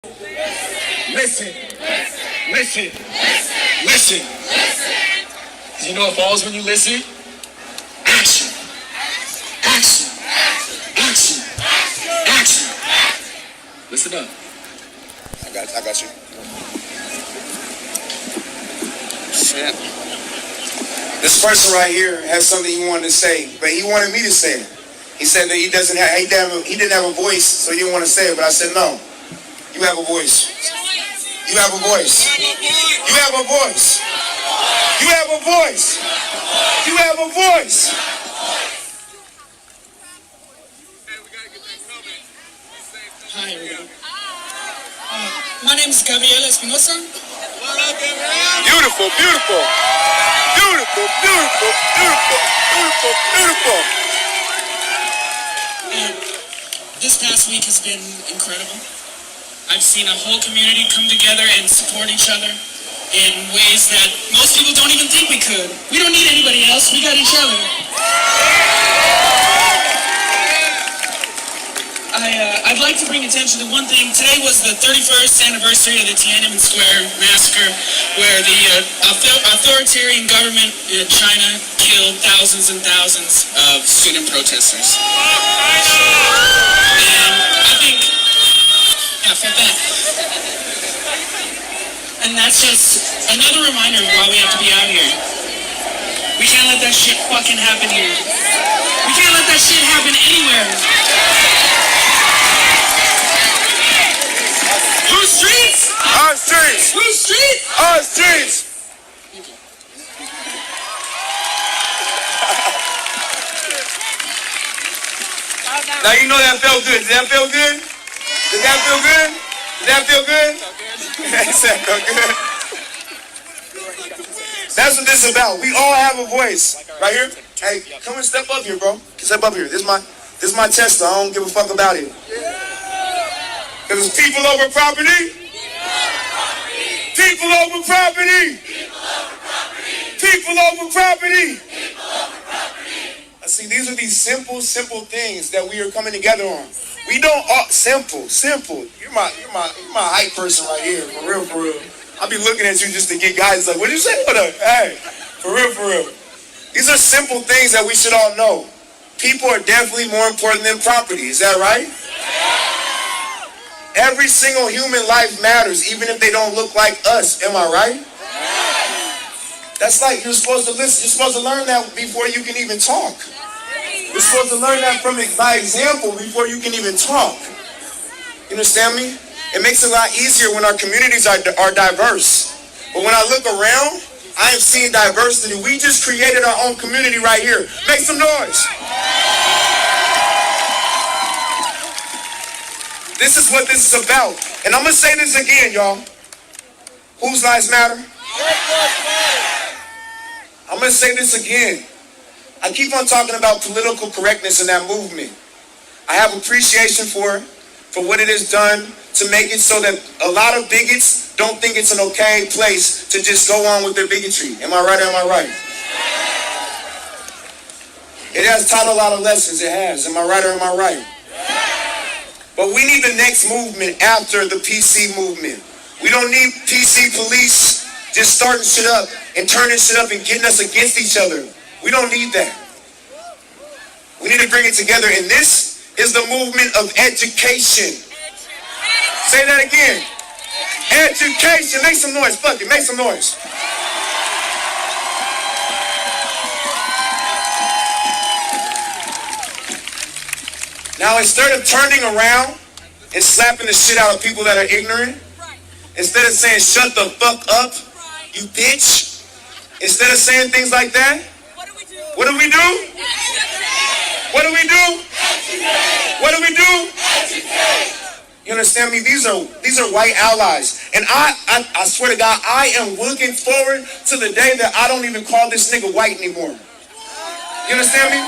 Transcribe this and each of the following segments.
Listen. Listen. Listen. You know what falls when you listen? Action. Action. Action. Action. Listen up. I got you. Shit. This person right here has something he wanted to say, but he wanted me to say it. He said that he didn't have a voice, so he didn't want to say it, but I said, no, you have a voice. You have a voice. You have a voice. You have a voice. You have a voice. Hi, everyone. My name is Gabriela Espinosa. Beautiful, beautiful. Beautiful, beautiful, beautiful, beautiful, beautiful. And this past week has been incredible. I've seen a whole community come together and support each other in ways that most people don't even think we could. We don't need anybody else. We got each other. I'd like to bring attention to one thing. Today was the 31st anniversary of the Tiananmen Square massacre, where the authoritarian government in China killed thousands and thousands of student protesters. And I think, fuck that. And that's just another reminder of why we have to be out here. We can't let that shit fucking happen here. We can't let that shit happen anywhere. Whose streets? Our streets. Whose streets? Our streets. Now you know that felt good. Did that feel good? Did that feel good? Did that feel good? That felt good. That's what this is about. We all have a voice. Right here. Hey, come and step up here, bro. Step up here. This is my tester. I don't give a fuck about it. Because it's people over property. People over property. People over property. See, these are these simple things that we are coming together on. We don't simple. You're my hype person right here, for real. I'll be looking at you just to get guys like, what'd you say? What up? Hey, for real. These are simple things that we should all know. People are definitely more important than property. Is that right? Every single human life matters, even if they don't look like us. Am I right? That's like you're supposed to listen. You're supposed to learn that before you can even talk. You're supposed to learn that by example before you can even talk. You understand me? It makes it a lot easier when our communities are diverse. But when I look around, I am seeing diversity. We just created our own community right here. Make some noise. This is what this is about. And I'm going to say this again, y'all. Whose lives matter? I'm going to say this again. I keep on talking about political correctness in that movement. I have appreciation for what it has done to make it so that a lot of bigots don't think it's an okay place to just go on with their bigotry. Am I right or am I right? It has taught a lot of lessons. It has. Am I right or am I right? But we need the next movement after the PC movement. We don't need PC police just starting shit up and turning shit up and getting us against each other. We don't need that. We need to bring it together. And this is the movement of education. Say that again. Education. Make some noise. Fuck it. Make some noise. Now, instead of turning around and slapping the shit out of people that are ignorant, instead of saying, shut the fuck up, you bitch, instead of saying things like that, what do we do? What do we do? What do we do? You understand me? These are white allies. And I swear to God, I am looking forward to the day that I don't even call this nigga white anymore. You understand me?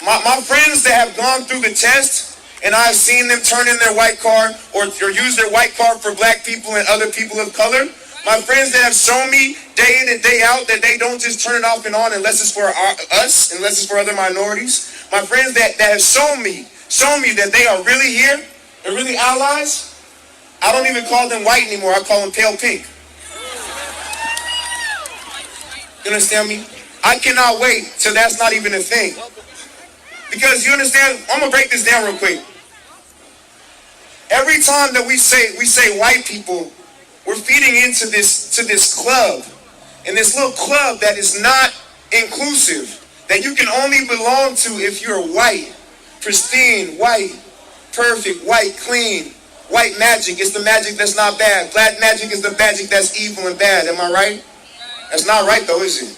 My friends that have gone through the test, and I've seen them turn in their white card or use their white card for black people and other people of color, my friends that have shown me day in and day out that they don't just turn it off and on unless it's for us, unless it's for other minorities, my friends that have shown me show me that they are really here and really allies, I don't even call them white anymore. I call them pale pink. You understand me? I cannot wait till that's not even a thing. Because you understand, I'm gonna break this down real quick. Every time that we say white people, we're feeding into this club, and this little club that is not inclusive, that you can only belong to if you're white, pristine, white, perfect, white, clean. White magic is the magic that's not bad. Black magic is the magic that's evil and bad. Am I right? That's not right though, is it?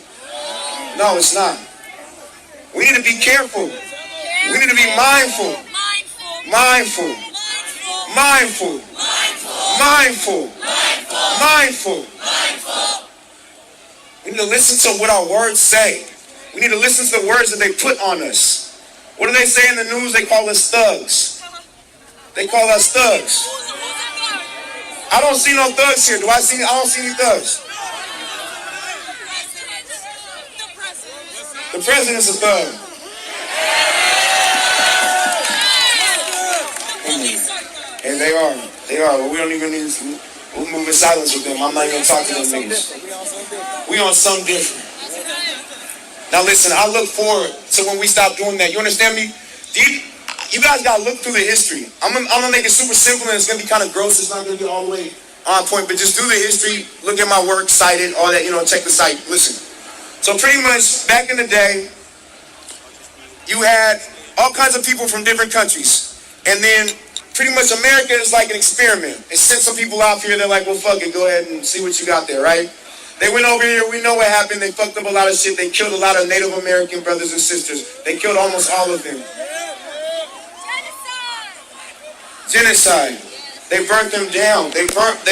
No, it's not. We need to be careful. We need to be mindful. Mindful. Mindful. Mindful. Mindful. We need to listen to what our words say. We need to listen to the words that they put on us. What do they say in the news? They call us thugs. They call us thugs. I don't see no thugs here. I don't see any thugs. The president's a thug. And they are. But we don't even need to. We'll move in silence with them. I'm not even talking to them niggas. We on something different. Now listen, I look forward to when we stop doing that. You understand me? You guys gotta look through the history. I'm gonna make it super simple, and it's gonna be kind of gross. It's not gonna be all the way on point, but just do the history, look at my work, cite it, all that, check the site, listen. So pretty much, back in the day, you had all kinds of people from different countries. And then, pretty much America is like an experiment. It sent some people out here, they're like, well, fuck it, go ahead and see what you got there, right? They went over here, we know what happened, they fucked up a lot of shit, they killed a lot of Native American brothers and sisters. They killed almost all of them. Genocide. They burnt them down. They raped,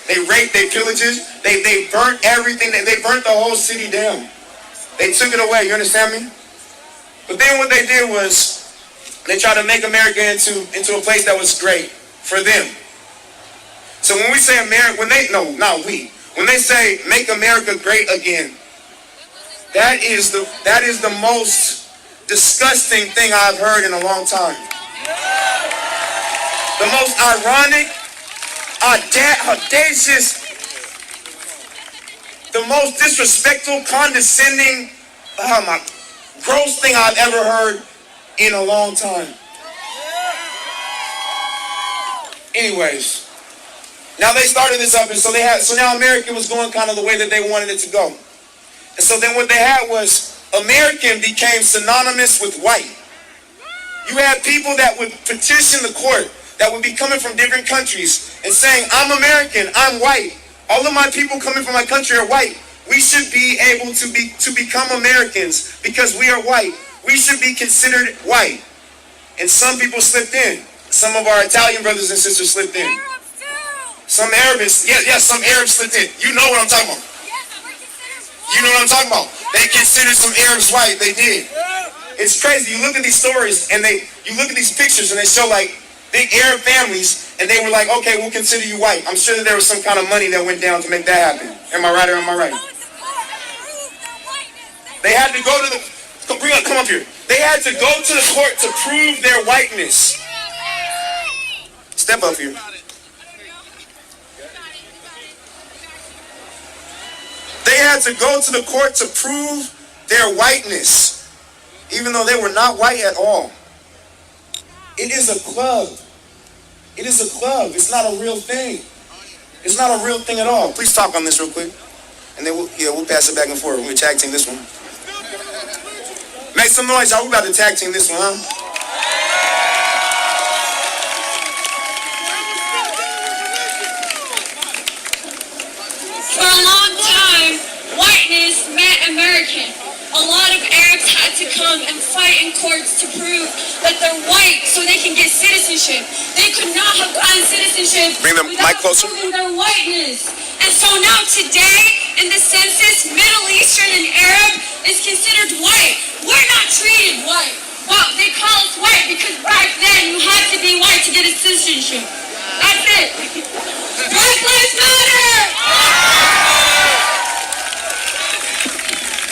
they pillages, they burnt everything, they burnt the whole city down. They took it away, you understand me? But then what they did was, they tried to make America into a place that was great for them. So when we say America, when they say make America great again, that is the most disgusting thing I've heard in a long time. The most ironic, audacious, the most disrespectful, condescending, gross thing I've ever heard in a long time. Anyways, now they started this up, and so now American was going kind of the way that they wanted it to go. And so then what they had was American became synonymous with white. You had people that would petition the court, that would be coming from different countries and saying, I'm American, I'm white. All of my people coming from my country are white. We should be able to become Americans because we are white. We should be considered white. And some people slipped in. Some of our Italian brothers and sisters slipped in. Arabs too. Some Arabs, some Arabs slipped in. You know what I'm talking about. You know what I'm talking about. They considered some Arabs white. They did. It's crazy. You look at these stories and you look at these pictures and they show like big Arab families, and they were like, okay, we'll consider you white. I'm sure that there was some kind of money that went down to make that happen. Am I right or am I right? They had to go to the, come up here. They had to go to the court to prove their whiteness. Step up here. They had to go to the court to prove their whiteness, even though they were not white at all. It is a club. It is a club. It's not a real thing. It's not a real thing at all. Please talk on this real quick. And then we'll pass it back and forth. We'll tag team this one. Make some noise, y'all. We're about to tag team this one, huh? For a long time, whiteness meant American. A lot of Arabs had to come and fight in courts to prove that they're white so they can get citizenship. They could not have gotten citizenship without proving their whiteness. And so now today, in the census, Middle Eastern and Arab is considered white. We're not treated white. Well, they call us white because back then you had to be white to get a citizenship. That's it. Black Lives Matter!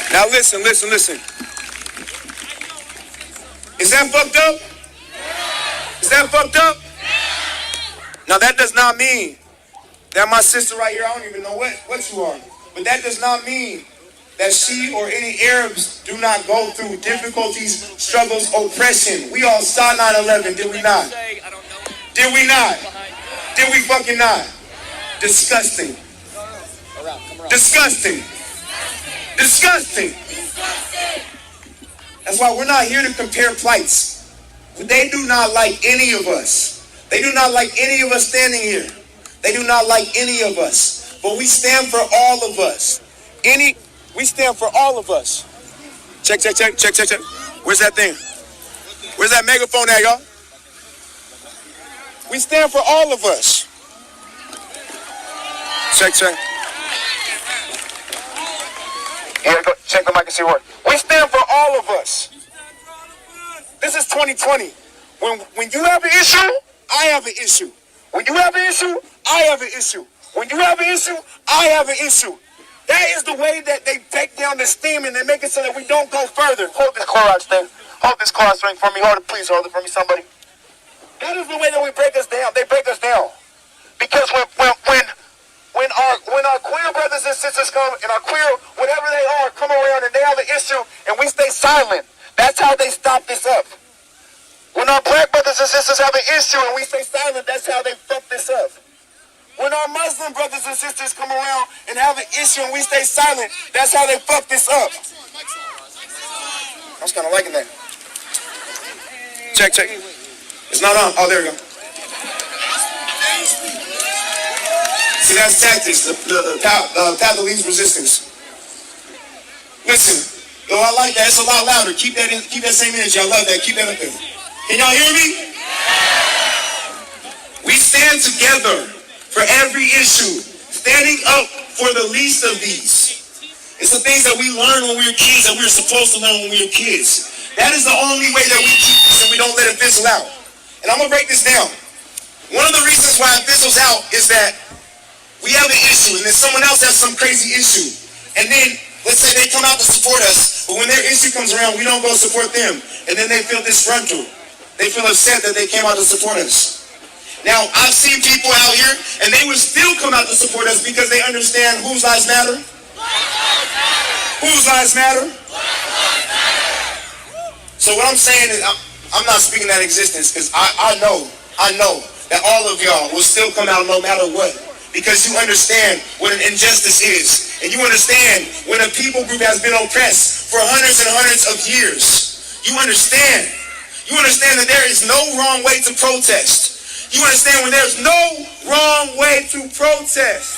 Now listen. Is that fucked up? Is that fucked up? Now that does not mean that my sister right here, I don't even know what you are, but that does not mean that she or any Arabs do not go through difficulties, struggles, oppression. We all saw 9/11, did we not? Did we not? Did we fucking not? Disgusting. Disgusting. Disgusting. That's why we're not here to compare plights. They do not like any of us. They do not like any of us standing here. They do not like any of us. But we stand for all of us. We stand for all of us. Check. Where's that thing? Where's that megaphone at, y'all? We stand for all of us. Check. Here, go check the mic and see what. We stand for all of us. This is 2020. When you have an issue, I have an issue. When you have an issue, I have an issue. When you have an issue, I have an issue. That is the way that they take down the steam and they make it so that we don't go further. Hold this Clorox thing. Hold this Clorox thing for me. Hold it, please. Hold it for me, somebody. That is the way that we break us down. They break us down. Because when our queer brothers and sisters come and our queer, whatever they are, come around and they have an issue and we stay silent, that's how they stop this up. When our black brothers and sisters have an issue and we stay silent, that's how they fuck this up. When our Muslim brothers and sisters come around and have an issue and we stay silent, that's how they fuck this up. I was kind of liking that. Check. It's not on. Oh, there we go. See, that's tactics, the path of least resistance. Listen, yo, I like that. It's a lot louder. Keep that same energy. I love that. Keep that up there. Can y'all hear me? We stand together for every issue, standing up for the least of these. It's the things that we learned when we were kids that we were supposed to learn when we were kids. That is the only way that we keep this and we don't let it fizzle out. And I'm going to break this down. One of the reasons why it fizzles out is that we have an issue and then someone else has some crazy issue. And then, let's say they come out to support us, but when their issue comes around, we don't go support them. And then they feel disgruntled. They feel upset that they came out to support us. Now, I've seen people out here, and they would still come out to support us because they understand whose lives matter. Whose lives matter? So what I'm saying is, I'm not speaking that existence because I know that all of y'all will still come out no matter what. Because you understand what an injustice is. And you understand when a people group has been oppressed for hundreds and hundreds of years. You understand. You understand that there is no wrong way to protest. You understand when there's no wrong way to protest.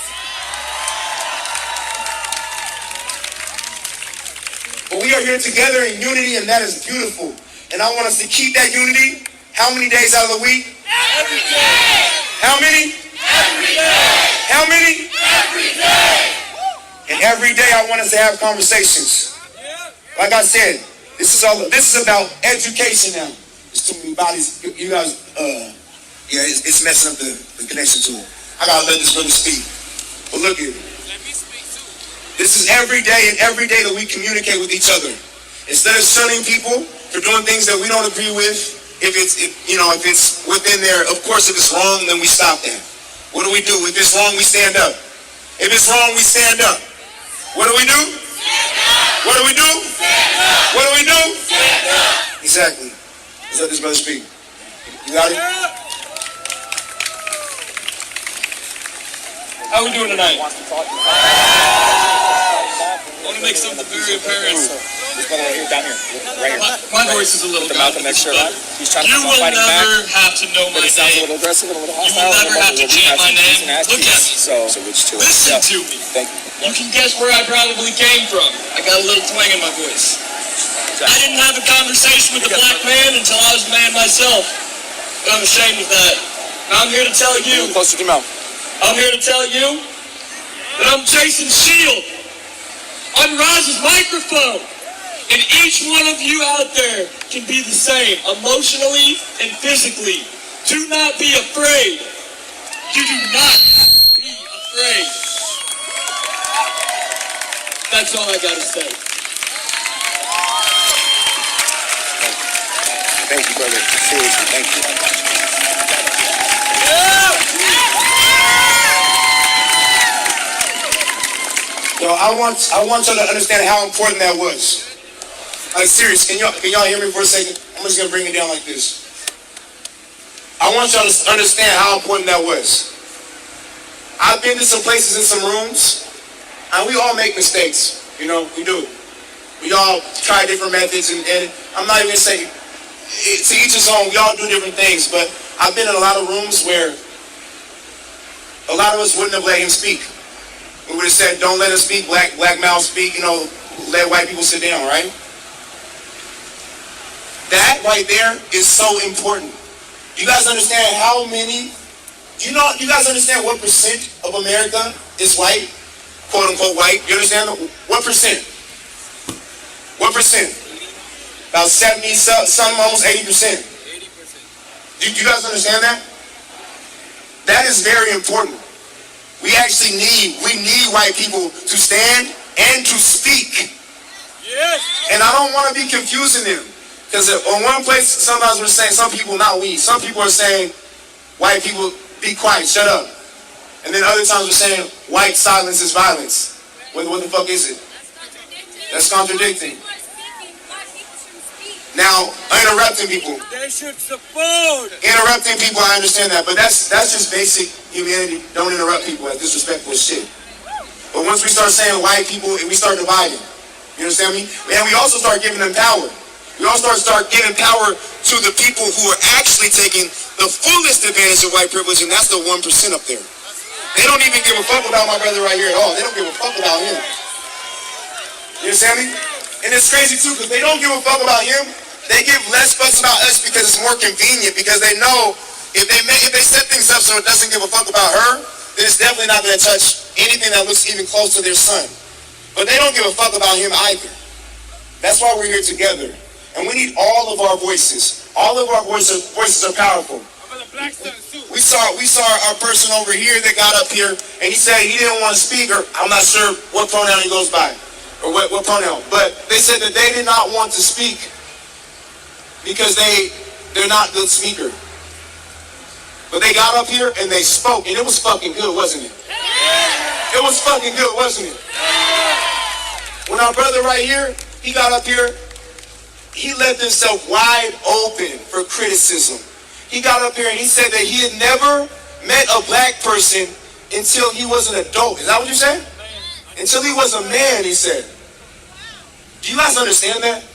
But we are here together in unity, and that is beautiful. And I want us to keep that unity. How many days out of the week? Every day. How many? Every day. How many? Every day. And every day I want us to have conversations. Like I said, this is about education now. There's too many bodies. You guys, it's messing up the connection to it. I gotta let this brother speak. But look here. This is every day and every day that we communicate with each other. Instead of shunning people for doing things that we don't agree with, if it's within there, of course if it's wrong, then we stop that. What do? If it's wrong, we stand up. If it's wrong, we stand up. What do? Stand up. What do? Stand up. What do? Stand up. Exactly. Let's let this brother speak. You got it? How are we doing tonight? I want to make something very apparent. This brother right here, down here, right here. My voice is a little Malcolm next to her. He's trying to you will fighting never back, have to know but my it sounds a name. little aggressive and a little You hostile. will never have to chant my name. Look at me. So which two? Listen to me. Thank you. You can guess where I probably came from. I got a little twang in my voice. I didn't have a conversation with a black man until I was a man myself. But I'm ashamed of that. And I'm here to tell you. Close to your mouth. I'm here to tell you that I'm Jason Shield on Roz's microphone. And each one of you out there can be the same, emotionally and physically. Do not be afraid. You do not be afraid. That's all I gotta say. Thank you, brother. Seriously, thank you. I want y'all to understand how important that was. Like, serious, can y'all hear me for a second? I'm just gonna bring it down like this. I want y'all to understand how important that was. I've been to some places in some rooms, and we all make mistakes. You know, we do. We all try different methods, and I'm not even gonna say, to each his own, we all do different things, but I've been in a lot of rooms where a lot of us wouldn't have let him speak. We would have said, don't let us speak, black mouth speak, you know, let white people sit down, right? That right there is so important. You guys understand how many, you guys understand what percent of America is white? Quote unquote white. You understand? What percent? What percent? About 70, some almost 80%. 80%. You guys understand that? That is very important. We need white people to stand and to speak. Yes. And I don't want to be confusing them. Because on one place, sometimes we're saying, some people, not we, some people are saying, white people, be quiet, shut up. And then other times we're saying, white silence is violence. What the fuck is it? That's contradicting. Now, interrupting people. They should support. Interrupting people, I understand that. But that's just basic humanity. Don't interrupt people. That's disrespectful as shit. But once we start saying white people, we start dividing. You understand me? And we also start giving them power. We also start giving power to the people who are actually taking the fullest advantage of white privilege, and that's the 1% up there. They don't even give a fuck about my brother right here at all. They don't give a fuck about him. You understand me? And it's crazy too, because they don't give a fuck about him. They give less fucks about us because it's more convenient, because they know if they set things up so it doesn't give a fuck about her, then it's definitely not going to touch anything that looks even close to their son. But they don't give a fuck about him either. That's why we're here together. And we need all of our voices. All of our voices are powerful. We saw our person over here that got up here, and he said he didn't want to speak, or I'm not sure what pronoun he goes by, or what pronoun. But they said that they did not want to speak because they're not good speakers. But they got up here and they spoke, and it was fucking good, wasn't it? It was fucking good, wasn't it? When our brother right here, he got up here, he left himself wide open for criticism. He got up here and he said that he had never met a black person until he was an adult. Is that what you said? Until he was a man, he said. Do you guys understand that?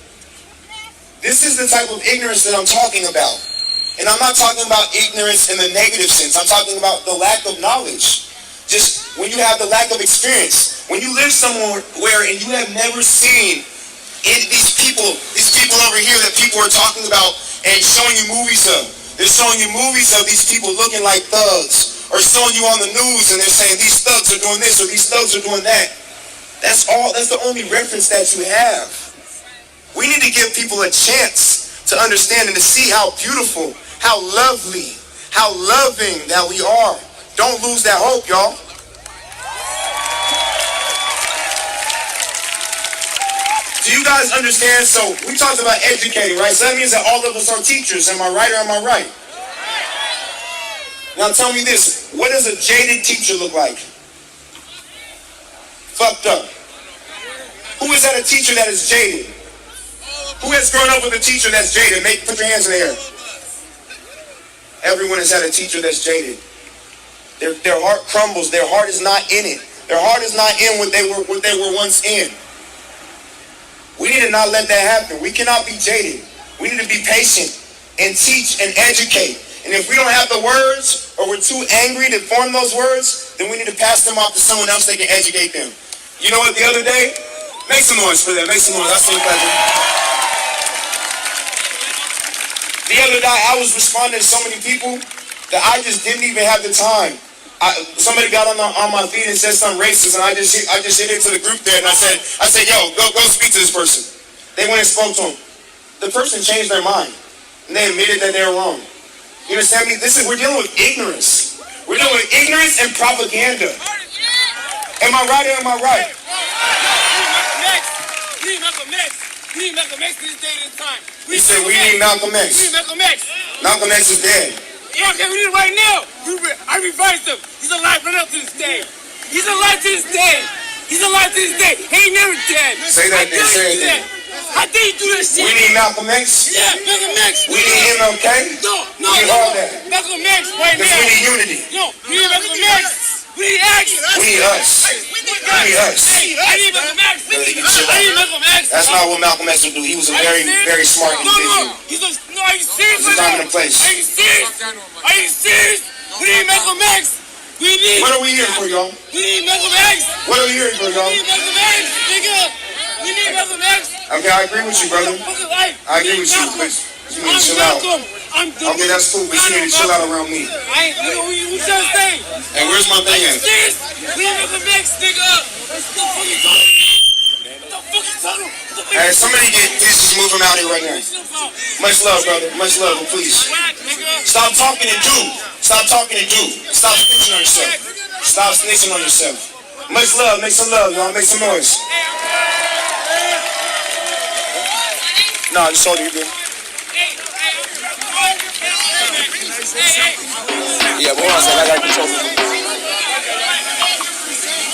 This is the type of ignorance that I'm talking about. And I'm not talking about ignorance in the negative sense. I'm talking about the lack of knowledge. Just when you have the lack of experience. When you live somewhere and you have never seen these people over here that people are talking about and showing you movies of. They're showing you movies of these people looking like thugs, or showing you on the news and they're saying these thugs are doing this or these thugs are doing that. That's the only reference that you have. We need to give people a chance to understand and to see how beautiful, how lovely, how loving that we are. Don't lose that hope, y'all. Do you guys understand? So we talked about educating, right? So that means that all of us are teachers. Am I right or am I right? Now tell me this. What does a jaded teacher look like? Fucked up. Who is that a teacher that is jaded? Who has grown up with a teacher that's jaded? Put your hands in the air. Everyone has had a teacher that's jaded. Their heart crumbles. Their heart is not in it. Their heart is not in what they were once in. We need to not let that happen. We cannot be jaded. We need to be patient and teach and educate. And if we don't have the words, or we're too angry to form those words, then we need to pass them off to someone else that can educate them. You know what, the other day? Make some noise for that. Make some noise. I see you guys. The other day, I was responding to so many people that I just didn't even have the time. Somebody got on my feed and said something racist, and I just hit into the group there, and I said, yo, go speak to this person. They went and spoke to him. The person changed their mind, and they admitted that they were wrong. You understand me? We're dealing with ignorance. We're dealing with ignorance and propaganda. Am I right or am I right? We need Malcolm X. We need Malcolm X this day and this time. He said we need Malcolm X. We need Malcolm X. Malcolm X is dead. Yeah, okay, we need it right now. I revised him. He's alive right up to this day. He's alive to this day. He's alive to this day. He ain't never dead. Say that then, say it then. How dare you do that shit? We need Malcolm X. Yeah, Malcolm X. We need MLK. No. We need all that. Malcolm X right Because now. we need unity. No, we need Malcolm X. We need X. We need us. We need us. I need Malcolm X. I need Malcolm X. That's not what Malcolm X would do. He was a very, very smart individual. No, are you serious? There's a time and a place. Are you serious? Are you serious? We need Malcolm X. We need. What are we here for, y'all? We need Malcolm X. What are we here for, y'all? We need Malcolm X, nigga. We need Malcolm X. Okay, I agree with you, brother. I agree with you, but you need to chill out. Okay, that's cool, but you need to chill out around me. What you trying to say? And where's my thing at? Serious? We need Malcolm X, nigga. What the fuck you talking? Hey, somebody get this moving out here right now. Much love, brother. Much love, but please. Stop talking and do. Stop talking and do. Stop snitching on yourself. Stop snitching on yourself. Much love. Make some love, y'all. Make some noise. No, I just told you, dude. Yeah, hold on a second. I got control.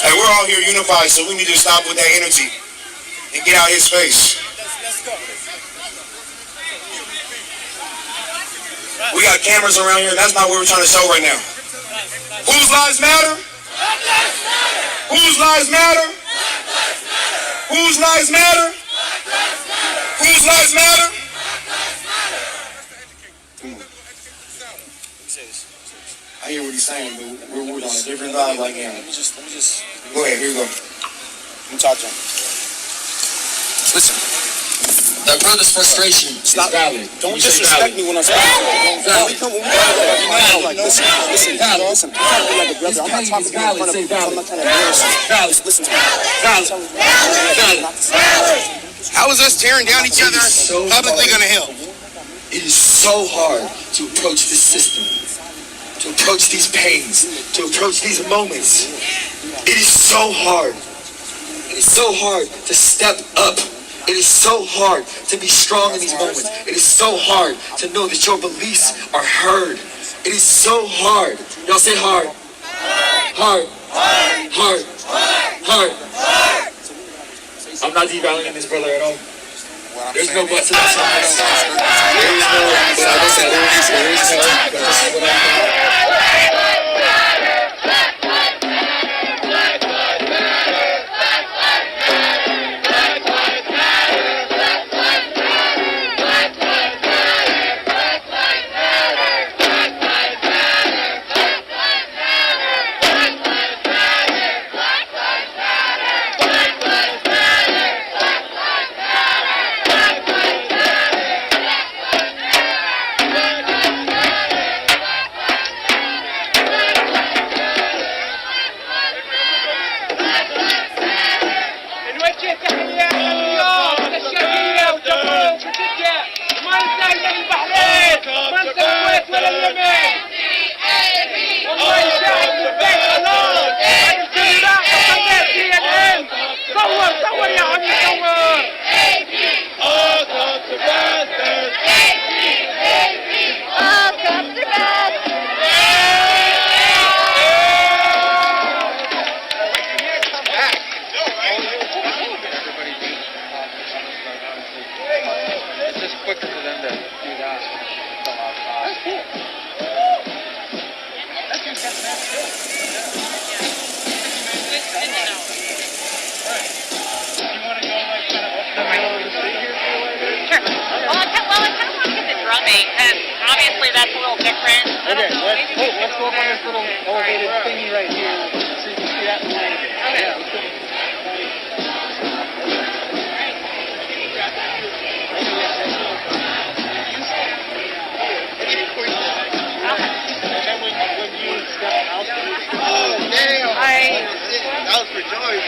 Hey, we're all here unified, so we need to stop with that energy and get out his face. We got cameras around here. That's not what we're trying to show right now. Whose lives matter? Whose lives matter? Whose lives matter? Whose lives matter? Come on. I hear what he's saying, but we're on a different vibe right now. Let me just. Go ahead, here you go. Let me talk to him. Listen. That brother's frustration is valid. Don't disrespect me when I'm speaking to you. Listen. I'm like a brother. I'm not talking to you in front of you. I'm not trying to embarrass you. Listen to me. How is us tearing down each other publicly gonna help? It is so hard to approach this system, to approach these pains, to approach these moments. It is so hard. It is so hard to step up. It is so hard to be strong in these moments. It is so hard to know that your beliefs are heard. It is so hard. Y'all say hard. Hard. Hard. Hard. I'm not devaluing this brother at all. There's no buts in that sentence. There is no, but I will say there is no, but this is what I'm doing. Let's go up on this little elevated thingy right here so you can see that line. Okay. Yeah, let's go. And then when you step out, oh damn! That was for Joey.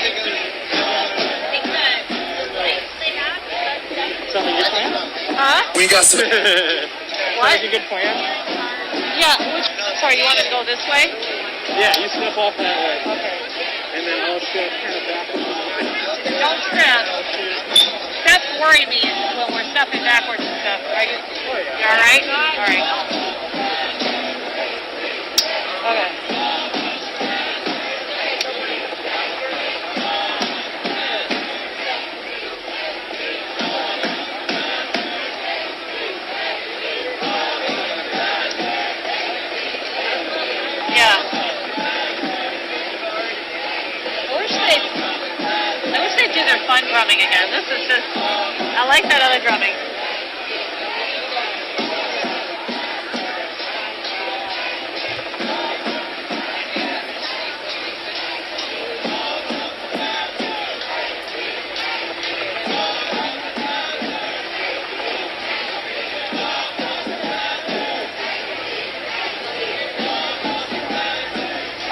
Something good plan? Huh? We got some. What? Like a good plan? Yeah. Sorry, you want to go this way? Yeah, you step off that way. Okay. And then I'll step kind of back. Don't step. Steps worry me when we're stepping backwards and stuff. Are you alright? Alright. Okay. drumming again. This is just, I like that other drumming.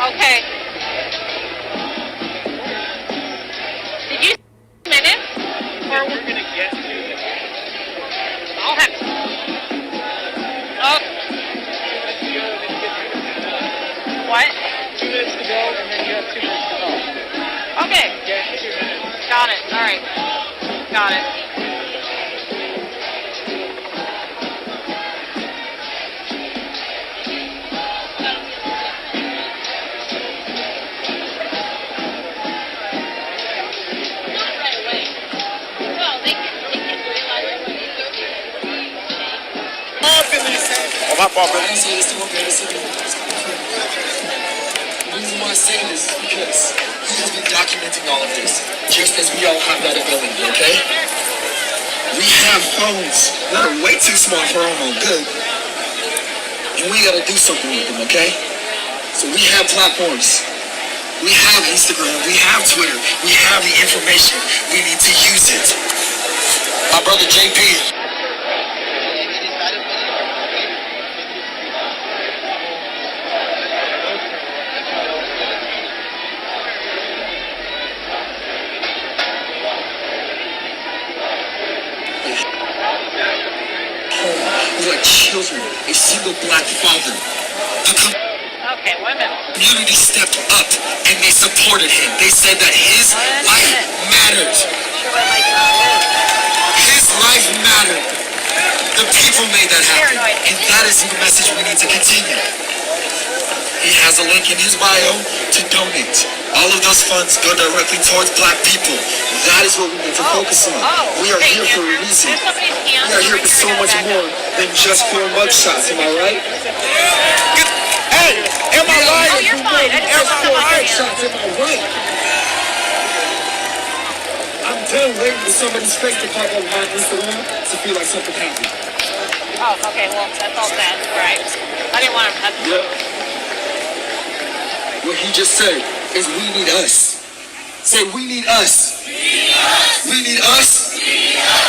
Okay. Did you minutes? Or we're gonna get to this. I'll have to. Oh. What? 2 minutes to go, and then you have 2 minutes to go. Okay. Yeah, 2 minutes. Got it. All right. Got it. Oh, my fault, I brother. didn't say this to one better city. The reason why I say this is because he has been documenting all of this, just as we all have that ability, okay? We have phones that are way too small for our own good, and we gotta do something with them, okay? So we have platforms. We have Instagram, we have Twitter, we have the information. We need to use it. My brother JP. Like children, a single black father. Okay, 1 minute. The community stepped up and they supported him. They said that his life mattered. His life mattered. The people made that happen. And that is the message we need to continue. He has a link in his bio to donate. All of those funds go directly towards black people. That is what we need to focus on. We are here for a reason. We are here for so much more than just 4 mugshots, am I right? Hey, am I right? Oh, you're fine. I just want to put my hands. Am I right? I'm done waiting for somebody's face to pop up on my Instagram to feel like something happened. Oh, okay, well, that's all sad. Right. I didn't want to. Yeah. What he just said is we need us. Say we need us. We need us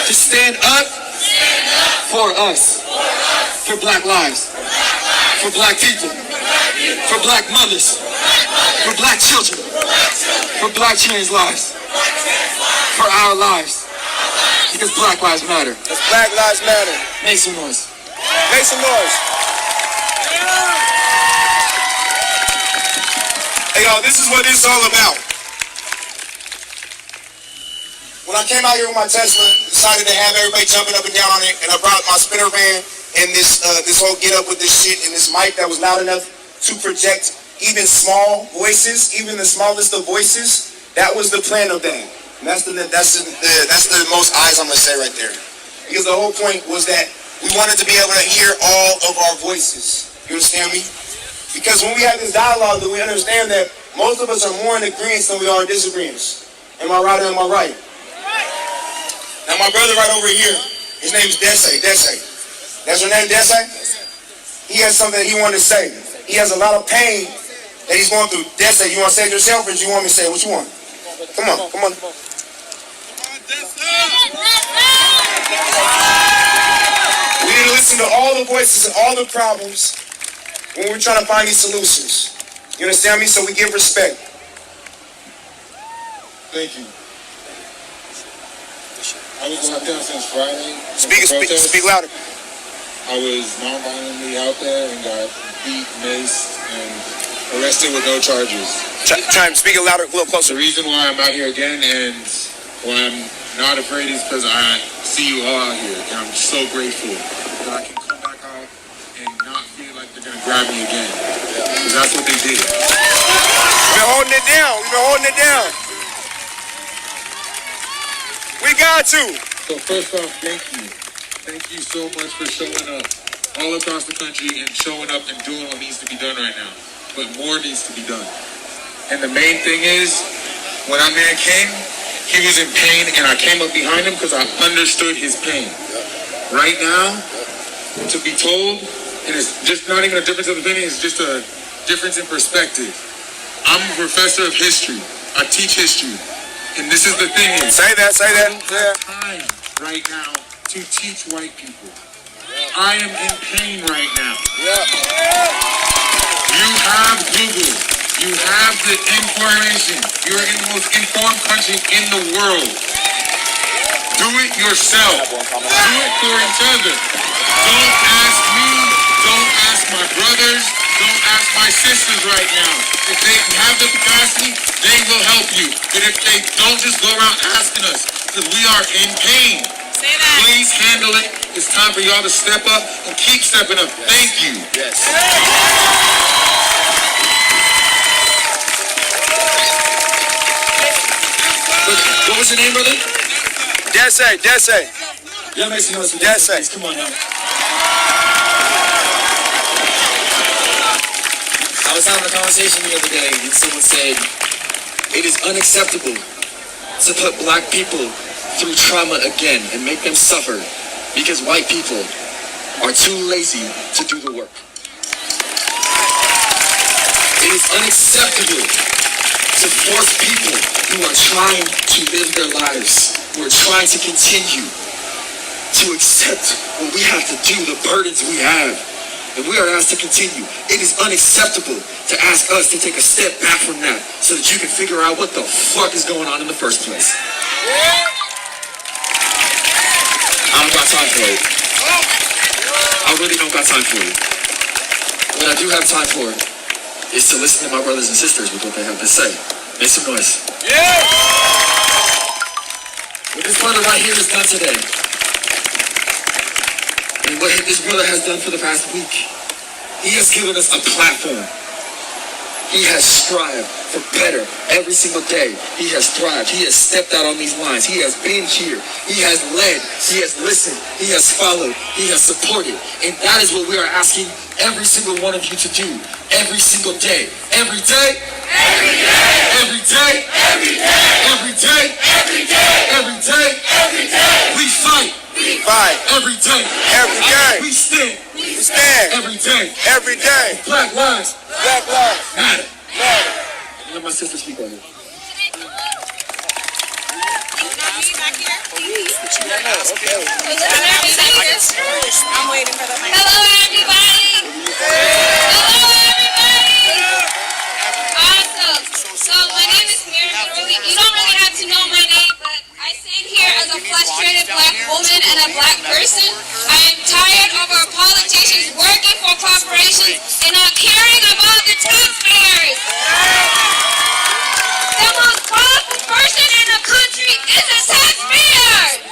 to stand up for us. For black lives. For black people. For black mothers. For black children. For black trans lives. For our lives. Because black lives matter. Because Black Lives Matter. Make some noise. Make some noise. Hey, y'all, this is what this is all about. When I came out here with my Tesla, decided to have everybody jumping up and down on it, and I brought my spinner van and this whole get up with this shit and this mic that was loud enough to project even small voices, even the smallest of voices. That was the plan of that. And that's the most eyes I'm gonna say right there. Because the whole point was that we wanted to be able to hear all of our voices. You understand me? Because when we have this dialogue, that we understand that most of us are more in agreement than we are in disagreements. Am I right or am I right? Now my brother right over here, his name is Dese. Dese. That's your name, Dese? He has something that he wanted to say. He has a lot of pain that he's going through. Dese, you want to say it yourself or do you want me to say it? What you want? Come on, come on. We need to listen to all the voices and all the problems when we're trying to find these solutions. You understand me? So we give respect. Thank you. I was locked down since Friday. Speak louder. I was non-violently out there and got beat, missed, and arrested with no charges. Try and speak it louder, a little closer. The reason why I'm out here again and why I'm not afraid is because I see you all out here, and I'm so grateful that I can come back out and not feel like they're gonna grab me again. Because that's what they did. We've been holding it down. We've been holding it down. We got to. So first off, thank you. Thank you so much for showing up all across the country and showing up and doing what needs to be done right now. But more needs to be done. And the main thing is, when our man came, he was in pain, and I came up behind him because I understood his pain. Right now, to be told, and it's just not even a difference of opinion, it's just a difference in perspective. I'm a professor of history. I teach history. And this is the thing. Say that. I don't have time right now to teach white people. I am in pain right now. You have Google. You have the information. You're in the most informed country in the world. Do it yourself. Do it for each other. Don't ask me. Don't ask my brothers. Don't ask my sisters right now. If they have the capacity, they will help you. But if they don't, just go around asking us. Because we are in pain. Say that. Please handle it. It's time for y'all to step up and keep stepping up. Thank you. Yes. What was your name, brother? Desse. Y'all make some noise for Yes, Desse, sir. please. Come on now. I was having a conversation the other day and someone said, it is unacceptable to put black people through trauma again and make them suffer because white people are too lazy to do the work. It is unacceptable to force people who are trying to live their lives, who are trying to continue to accept what we have to do, the burdens we have, and we are asked to continue. It is unacceptable to ask us to take a step back from that so that you can figure out what the fuck is going on in the first place. I don't got time for it. I really don't got time for it. What I do have time for is to listen to my brothers and sisters with what they have to say. Make some noise. What this brother right here has done today, and what this brother has done for the past week, he has given us a platform. He has strived for better every single day. He has thrived. He has stepped out on these lines. He has been here. He has led. He has listened. He has followed. He has supported. And that is what we are asking every single one of you to do every single day. Every day. Every day. Every day. Every day. Every day. Every day. Every day. Every day. We fight. We fight. Every day. Every day. We stand. We stand. Every day. Every day. Black lives Black lives matter. matter. Let my sister speak on it. I'm waiting for the mic. Hello, everybody. Hello, everybody. Awesome. So my name is Miriam. You don't really have to know my name, but I stand here as a frustrated black woman and a black person. I am tired of our politicians working for corporations and not caring about the taxpayers. The most powerful person in the country is a taxpayer.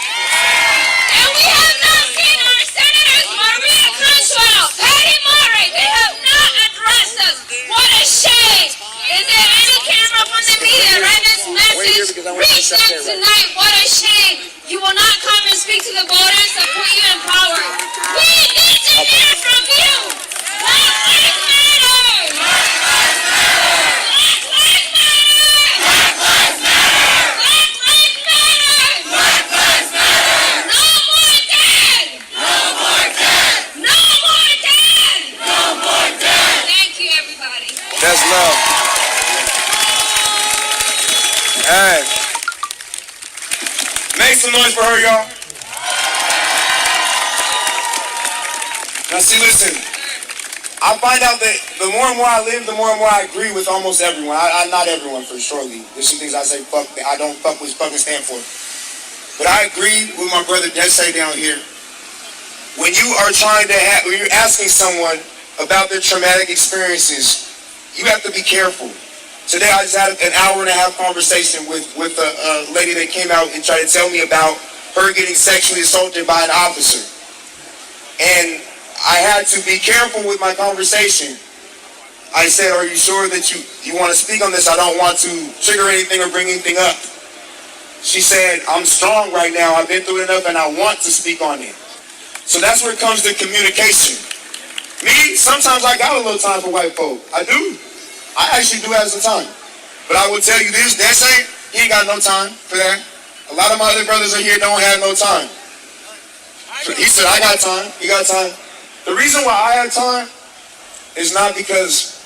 And we have not seen our senators, Maria Consuelo, Patty Murray, they have not addressed us. What a shame. Is there any camera from the media? Write this message. Reach them tonight. What a shame. You will not come and speak to the voters that put you in power. We need to hear from you. Black lives matter. Black lives matter. Black lives matter. Black lives matter. Black lives matter. No more dead. No more dead. No more dead. No more dead. Thank you, everybody. That's love. Hey. Make some noise for her, y'all. Now see, listen. I find out that the more and more I live, the more and more I agree with almost everyone. I not everyone, for surely. There's some things I say fuck that I don't fuck with fucking stand for. But I agree with my brother Desse down here. When you are trying to when you're asking someone about their traumatic experiences, you have to be careful. Today I just had an hour and a half conversation with a lady that came out and tried to tell me about her getting sexually assaulted by an officer. And I had to be careful with my conversation. I said, are you sure that you want to speak on this? I don't want to trigger anything or bring anything up. She said, I'm strong right now. I've been through enough and I want to speak on it. So that's where it comes to communication. Me, sometimes I got a little time for white folk. I do. I actually do have some time. But I will tell you this, Desse, he ain't got no time for that. A lot of my other brothers are here don't have no time. He said, I got time. You got time. The reason why I have time is not because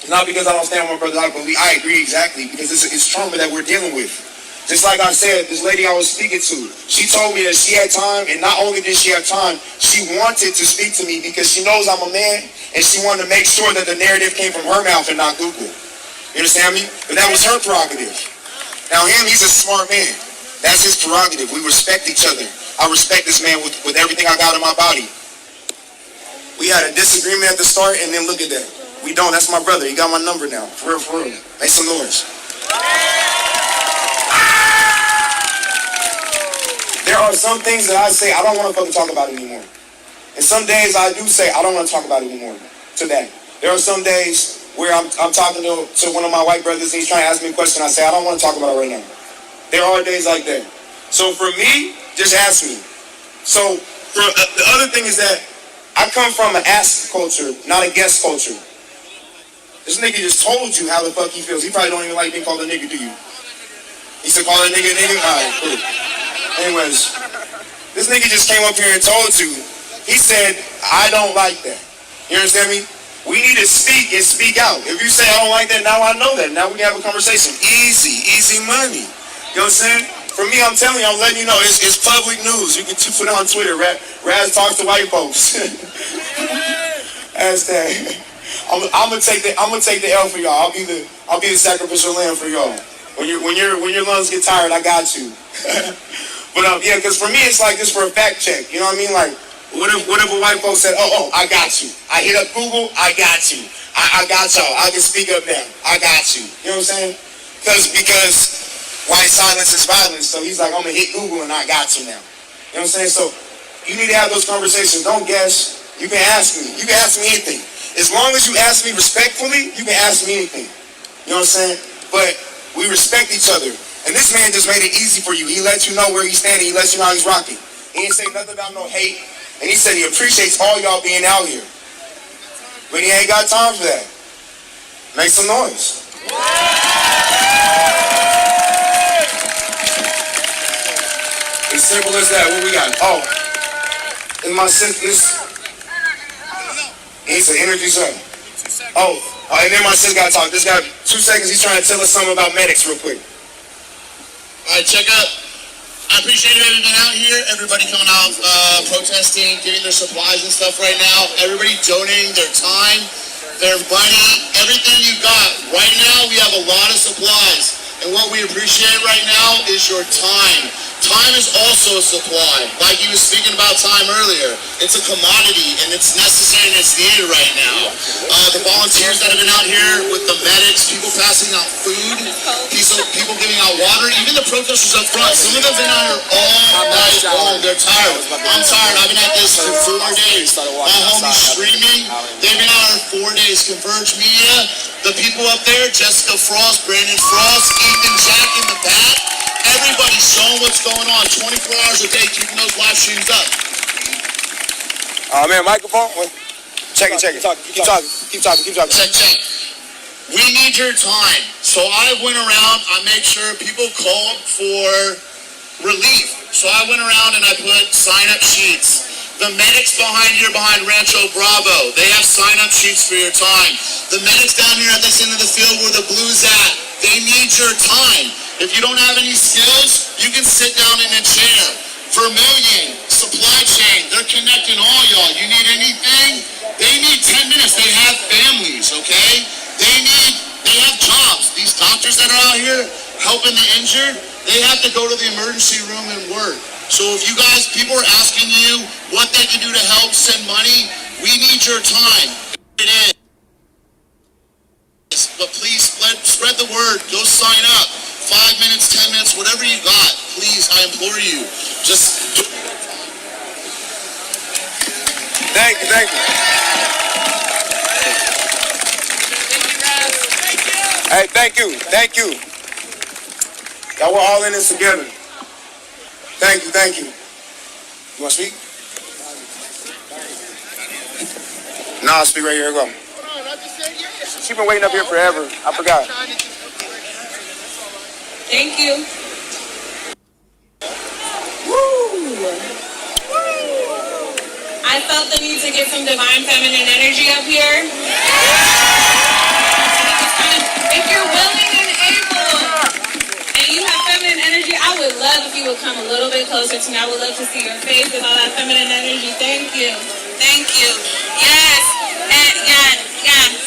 I don't stand with my brother. I agree exactly because it's trauma that we're dealing with. Just like I said, this lady I was speaking to, she told me that she had time, and not only did she have time, she wanted to speak to me because she knows I'm a man, and she wanted to make sure that the narrative came from her mouth and not Google. You understand me? But that was her prerogative. Now he's a smart man. That's his prerogative. We respect each other. I respect this man with everything I got in my body. We had a disagreement at the start, and then look at that. We don't. That's my brother. He got my number now. For real, for real. Make some noise. There are some things that I say I don't want to fucking talk about anymore. And some days I do say I don't want to talk about it anymore. Today. There are some days where I'm talking to one of my white brothers and he's trying to ask me a question. I say I don't want to talk about it right now. There are days like that. So for me, just ask me. So the other thing is that I come from an ask culture, not a guess culture. This nigga just told you how the fuck he feels. He probably don't even like being called a nigga, do you? He said call a nigga, nigga? Alright, cool. Anyways, this nigga just came up here and told you, he said, I don't like that. You understand me? We need to speak and speak out. If you say I don't like that, now I know that. Now we can have a conversation. Easy money. You know what I'm saying? For me, I'm telling you, I'm letting you know, it's public news. You can put it on Twitter. Raz talks to white folks. Hashtag. I'm gonna take the L for y'all. I'll be the sacrificial lamb for y'all. When your lungs get tired, I got you. But yeah, because for me it's like this for a fact check. You know what I mean? Like, what if a white folks said, oh, I got you. I hit up Google, I got you. I got y'all. I can speak up now. I got you. You know what I'm saying? Because white silence is violence. So he's like, I'm gonna hit Google and I got you now. You know what I'm saying? So you need to have those conversations. Don't guess. You can ask me. You can ask me anything. As long as you ask me respectfully, you can ask me anything. You know what I'm saying? But we respect each other. And this man just made it easy for you. He let you know where he's standing. He lets you know how he's rocking. He didn't say nothing about no hate. And he said he appreciates all y'all being out here. But he ain't got time for that. Make some noise. As simple as that. What we got? Oh. In my sis, he said energy zone. Oh, and then my sis got to talk. This guy, 2 seconds, he's trying to tell us something about medics real quick. All right, check out. I appreciate everybody out here. Everybody coming out, protesting, giving their supplies and stuff right now. Everybody donating their time, their money, everything you got. Right now, we have a lot of supplies. And what we appreciate right now is your time. Time is also a supply. Like he was speaking about time earlier. It's a commodity and it's necessary and it's needed right now. The volunteers that have been out here with the medics, people passing out food, people giving out water, even the protesters up front. Some of them have been out here all night long. They're tired. I'm tired. I've been at this for 4 days. My homies streaming. They've been out here 4 days. Converge Media. The people up there, Jessica Frost, Brandon Frost, Ethan Jack in the back. Everybody's showing what's going on 24 hours a day, keeping those live streams up. Oh man, microphone? Check it. Keep talking. Check. We need your time. So I went around, I made sure people called for relief. So I went around and I put sign-up sheets. The medics behind Rancho Bravo, they have sign-up sheets for your time. The medics down here at this end of the field where the blue's at, they need your time. If you don't have any skills, you can sit down in a chair. Vermilion, supply chain, they're connecting all y'all. You need anything? They need 10 minutes. They have families, okay? They have jobs. These doctors that are out here helping the injured, they have to go to the emergency room and work. So if you guys, people are asking you what they can do to help send money, we need your time. It is. But please spread the word. Go sign up. 5 minutes, 10 minutes, whatever you got. Please, I implore you. Just do. Thank you. Hey, thank you. Y'all, we're all in this together. Thank you. You want to speak? No, I'll speak right here. Go. She's been waiting up here forever. I forgot. Thank you. I felt the need to get some divine feminine energy up here. If you're willing and able, and you have feminine energy, I would love if you would come a little bit closer to me. I would love to see your face with all that feminine energy. Thank you. Thank you. Yes. And yeah,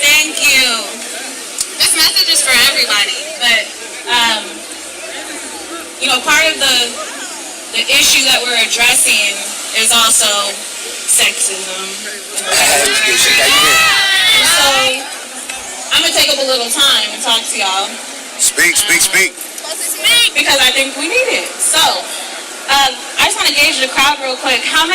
thank you. This message is for everybody. But, you know, part of the issue that we're addressing is also sexism. And so, I'm going to take up a little time and talk to y'all. Speak. Because I think we need it. So, I just want to gauge the crowd real quick. How many